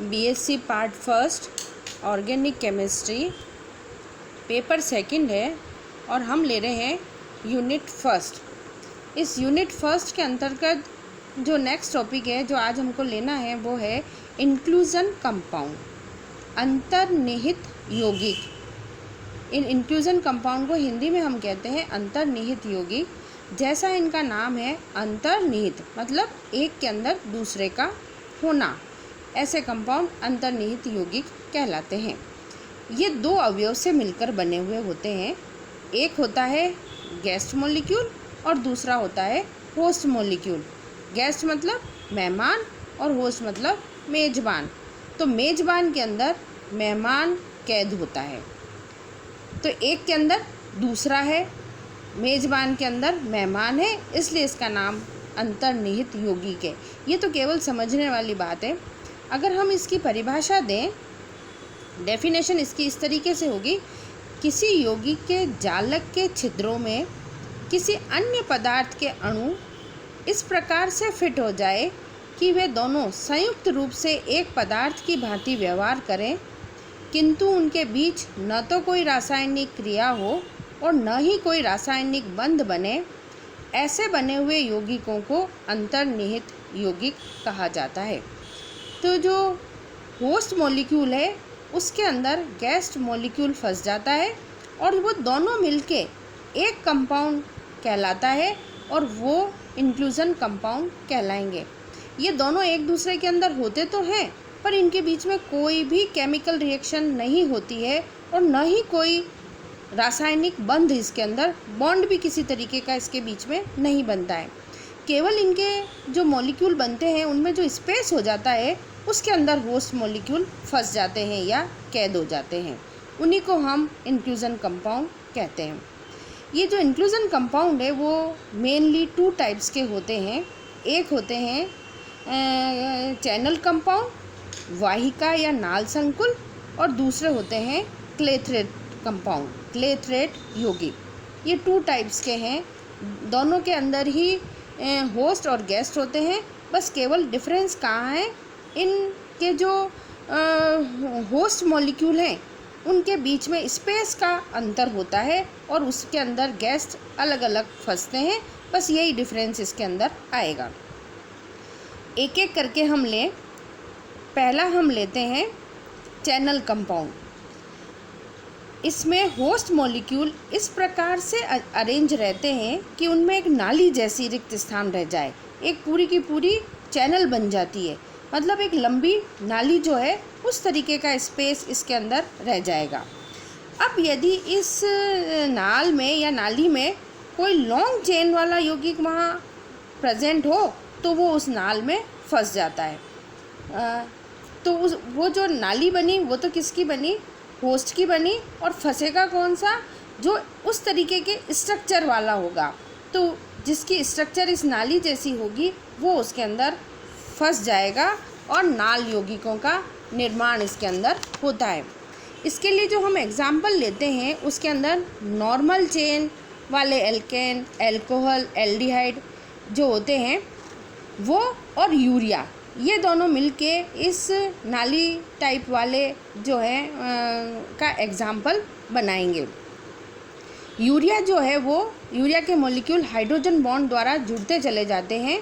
BSc part first organic chemistry paper second है और हम ले रहे हैं यूनिट फर्स्ट। इस यूनिट फर्स्ट के अंतर्गत जो नेक्स्ट टॉपिक है जो आज हमको लेना है वो है इंक्लूजन कंपाउंड, अंतर्निहित यौगिक। इन इंक्लूजन कंपाउंड को हिंदी में हम कहते हैं अंतर्निहित यौगिक। जैसा इनका नाम है अंतर्निहित मतलब एक के अंदर दूसरे का होना, ऐसे कंपाउंड अंतर्निहित यौगिक कहलाते हैं। ये दो अवयव से मिलकर बने हुए होते हैं। एक होता है गेस्ट मॉलिक्यूल और दूसरा होता है होस्ट मॉलिक्यूल। गेस्ट मतलब मेहमान और होस्ट मतलब मेजबान। तो मेजबान के अंदर मेहमान कैद होता है, तो एक के अंदर दूसरा है, मेजबान के अंदर मेहमान है, इसलिए इसका नाम अंतर्निहित यौगिक है। ये तो केवल समझने वाली बात है। अगर हम इसकी परिभाषा दें, डेफिनेशन इसकी इस तरीके से होगी, किसी यौगिक के जालक के छिद्रों में किसी अन्य पदार्थ के अणु इस प्रकार से फिट हो जाए कि वे दोनों संयुक्त रूप से एक पदार्थ की भांति व्यवहार करें, किंतु उनके बीच न तो कोई रासायनिक क्रिया हो और न ही कोई रासायनिक बंध बने, ऐसे बने हुए यौगिकों को अंतर्निहित यौगिक कहा जाता है। तो जो होस्ट मॉलिक्यूल है उसके अंदर गेस्ट मॉलिक्यूल फंस जाता है और वो दोनों मिलके एक कंपाउंड कहलाता है और वो इंक्लूजन कंपाउंड कहलाएंगे। ये दोनों एक दूसरे के अंदर होते तो हैं पर इनके बीच में कोई भी केमिकल रिएक्शन नहीं होती है और न ही कोई रासायनिक बंध, इसके अंदर बॉन्ड भी किसी तरीके का इसके बीच में नहीं बनता है। केवल इनके जो मॉलिक्यूल बनते हैं उनमें जो स्पेस हो जाता है उसके अंदर होस्ट मॉलिक्यूल फंस जाते हैं या कैद हो जाते हैं, उन्हीं को हम इंक्लूजन कंपाउंड कहते हैं। ये जो इंक्लूजन कंपाउंड है वो मेनली टू टाइप्स के होते हैं। एक होते हैं चैनल कंपाउंड, वाहिका या नाल संकुल, और दूसरे होते हैं क्लेथरेट कंपाउंड, क्लेथरेट यौगिक। ये टू टाइप्स के हैं, दोनों के अंदर ही होस्ट और गेस्ट होते हैं। बस केवल डिफरेंस कहाँ है, इनके जो होस्ट मॉलिक्यूल हैं उनके बीच में स्पेस का अंतर होता है और उसके अंदर गेस्ट अलग अलग फंसते हैं। बस यही डिफरेंस इसके अंदर आएगा। एक एक करके हम लें। पहला हम लेते हैं चैनल कंपाउंड। इसमें होस्ट मॉलिक्यूल इस प्रकार से अरेंज रहते हैं कि उनमें एक नाली जैसी रिक्त स्थान रह जाए, एक पूरी की पूरी चैनल बन जाती है, मतलब एक लंबी नाली जो है उस तरीके का स्पेस इसके अंदर रह जाएगा। अब यदि इस नाल में या नाली में कोई लॉन्ग चेन वाला यौगिक वहाँ प्रेजेंट हो तो वो उस नाल में फंस जाता है। तो वो जो नाली बनी वो तो किसकी बनी, होस्ट की बनी, और फंसेगा कौन सा, जो उस तरीके के स्ट्रक्चर वाला होगा। तो जिसकी स्ट्रक्चर इस नाली जैसी होगी वो उसके अंदर फंस जाएगा और नाल यौगिकों का निर्माण इसके अंदर होता है। इसके लिए जो हम एग्जाम्पल लेते हैं उसके अंदर नॉर्मल चेन वाले एल्केन, अल्कोहल, एल्डिहाइड जो होते हैं वो और यूरिया, ये दोनों मिलके इस नाली टाइप वाले जो है का एग्जाम्पल बनाएंगे। यूरिया जो है वो यूरिया के मॉलिक्यूल हाइड्रोजन बॉन्ड द्वारा जुड़ते चले जाते हैं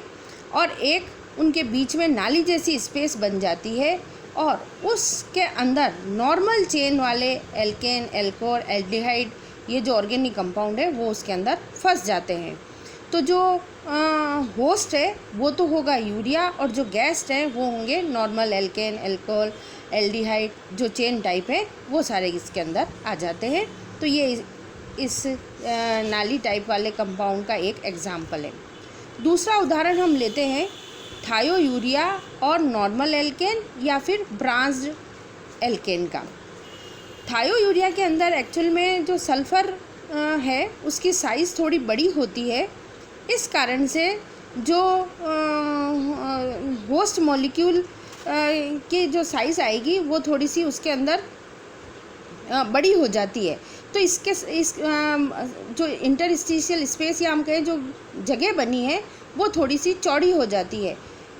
और एक उनके बीच में नाली जैसी स्पेस बन जाती है और उसके अंदर नॉर्मल चेन वाले एल्केन, अल्कोहल, एल्डिहाइड, ये जो ऑर्गेनिक कंपाउंड है वो उसके अंदर फंस जाते हैं। तो जो होस्ट है वो तो होगा यूरिया और जो गेस्ट है वो होंगे नॉर्मल एल्केन, अल्कोहल, एल्डिहाइड, जो चेन टाइप है वो सारे इसके अंदर आ जाते हैं। तो ये इस नाली टाइप वाले कंपाउंड का एक एग्जाम्पल है। दूसरा उदाहरण हम लेते हैं थायो यूरिया और नॉर्मल एल्केन या फिर ब्रांच्ड एल्केन का। थायो यूरिया के अंदर एक्चुअल में जो सल्फ़र है उसकी साइज़ थोड़ी बड़ी होती है, इस कारण से जो होस्ट मॉलिक्यूल की जो साइज़ आएगी वो थोड़ी सी उसके अंदर बड़ी हो जाती है। तो इस जो इंटरस्टिशियल स्पेस या हम कहें जो जगह बनी है वो थोड़ी सी चौड़ी हो जाती है।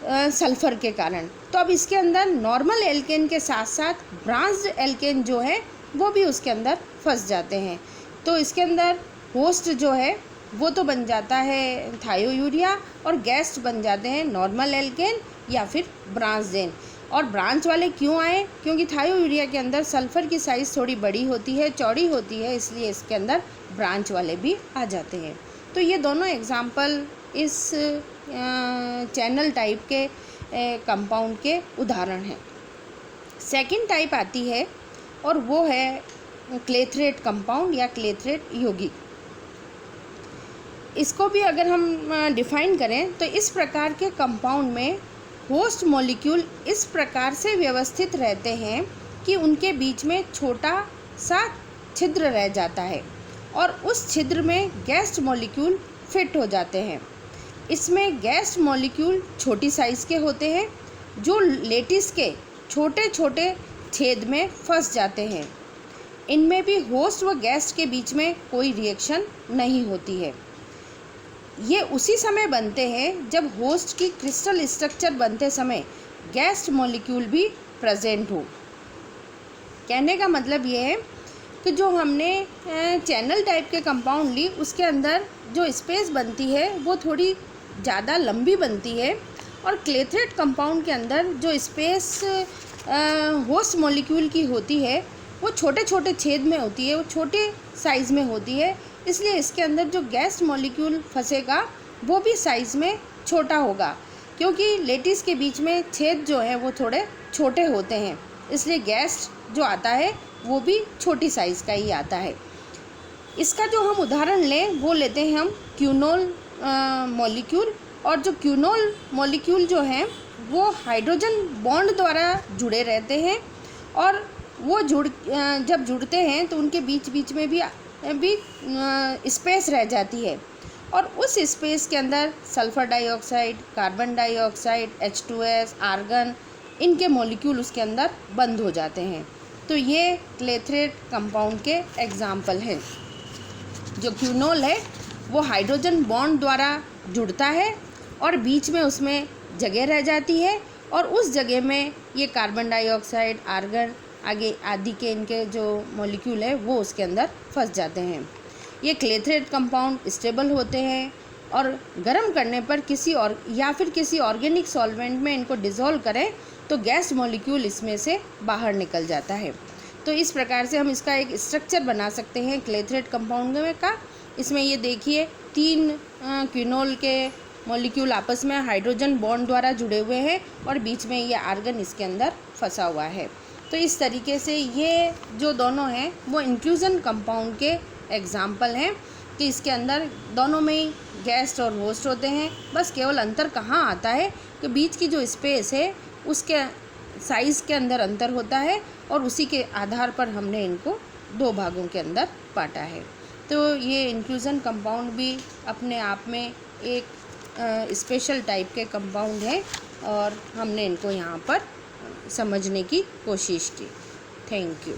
सल्फ़र के कारण। तो अब इसके अंदर नॉर्मल एल्केन के साथ साथ ब्रांच्ड एल्केन जो है वो भी उसके अंदर फंस जाते हैं। तो इसके अंदर होस्ट जो है वो तो बन जाता है थायोयूरिया और गेस्ट बन जाते हैं नॉर्मल एल्केन या फिर ब्रांचडेन। और ब्रांच वाले क्यों आए? क्योंकि थायोयूरिया के अंदर सल्फ़र की साइज़ थोड़ी बड़ी होती है, चौड़ी होती है, इसलिए इसके अंदर ब्रांच वाले भी आ जाते हैं। तो ये दोनों एग्जाम्पल इस चैनल टाइप के कंपाउंड के उदाहरण हैं। सेकंड टाइप आती है और वो है क्लेथरेट कंपाउंड या क्लेथरेट यौगिक। इसको भी अगर हम डिफ़ाइन करें तो इस प्रकार के कंपाउंड में होस्ट मॉलिक्यूल इस प्रकार से व्यवस्थित रहते हैं कि उनके बीच में छोटा सा छिद्र रह जाता है और उस छिद्र में गेस्ट मॉलिक्यूल फिट हो जाते हैं। इसमें गेस्ट मॉलिक्यूल छोटी साइज़ के होते हैं जो लेटिस के छोटे छोटे छेद में फंस जाते हैं। इनमें भी होस्ट व गेस्ट के बीच में कोई रिएक्शन नहीं होती है। ये उसी समय बनते हैं जब होस्ट की क्रिस्टल स्ट्रक्चर बनते समय गेस्ट मॉलिक्यूल भी प्रेजेंट हो। कहने का मतलब ये है कि जो हमने चैनल टाइप के कंपाउंड ली उसके अंदर जो स्पेस बनती है वो थोड़ी ज़्यादा लंबी बनती है और क्लेथरेट कंपाउंड के अंदर जो स्पेस होस्ट मॉलिक्यूल की होती है वो छोटे छोटे छेद में होती है, वो छोटे साइज़ में होती है। इसलिए इसके अंदर जो गेस्ट मॉलिक्यूल फंसेगा वो भी साइज़ में छोटा होगा, क्योंकि लेटिस के बीच में छेद जो है वो थोड़े छोटे होते हैं। इसलिए गेस्ट जो आता है वो भी छोटी साइज़ का ही आता है। इसका जो हम उदाहरण लें वो लेते हैं हम क्यूनोल मॉलिक्यूल। और जो क्यूनोल मॉलिक्यूल जो हैं वो हाइड्रोजन बॉन्ड द्वारा जुड़े रहते हैं और वो जब जुड़ते हैं तो उनके बीच बीच में भी स्पेस रह जाती है और उस स्पेस के अंदर sulphur dioxide, carbon dioxide, H2S, argon, इनके मॉलिक्यूल उसके अंदर बंद हो जाते हैं। तो ये क्लेथरेट कंपाउंड के एग्जाम्पल हैं। जो क्यूनोल है वो हाइड्रोजन बॉन्ड द्वारा जुड़ता है और बीच में उसमें जगह रह जाती है और उस जगह में ये कार्बन डाइऑक्साइड, आर्गन आगे आदि के इनके जो मॉलिक्यूल है वो उसके अंदर फंस जाते हैं। ये क्लेथरेट कंपाउंड स्टेबल होते हैं और गर्म करने पर किसी ऑर्गेनिक सॉल्वेंट में इनको डिज़ोल्व करें तो गैस मॉलिक्यूल इसमें से बाहर निकल जाता है। तो इस प्रकार से हम इसका एक स्ट्रक्चर बना सकते हैं क्लेथरेट कंपाउंड में का। इसमें ये देखिए 3 क्विनोल के मॉलिक्यूल आपस में हाइड्रोजन बॉन्ड द्वारा जुड़े हुए हैं और बीच में ये आर्गन इसके अंदर फंसा हुआ है। तो इस तरीके से ये जो दोनों हैं वो इंक्लूजन कंपाउंड के एग्जाम्पल हैं कि इसके अंदर दोनों में ही गेस्ट और होस्ट होते हैं। बस केवल अंतर कहाँ आता है कि बीच की जो स्पेस है उसके साइज़ के अंदर अंतर होता है और उसी के आधार पर हमने इनको 2 भागों के अंदर बांटा है। तो ये इंक्लूजन कंपाउंड भी अपने आप में एक स्पेशल टाइप के कंपाउंड है और हमने इनको यहाँ पर समझने की कोशिश की। Thank you.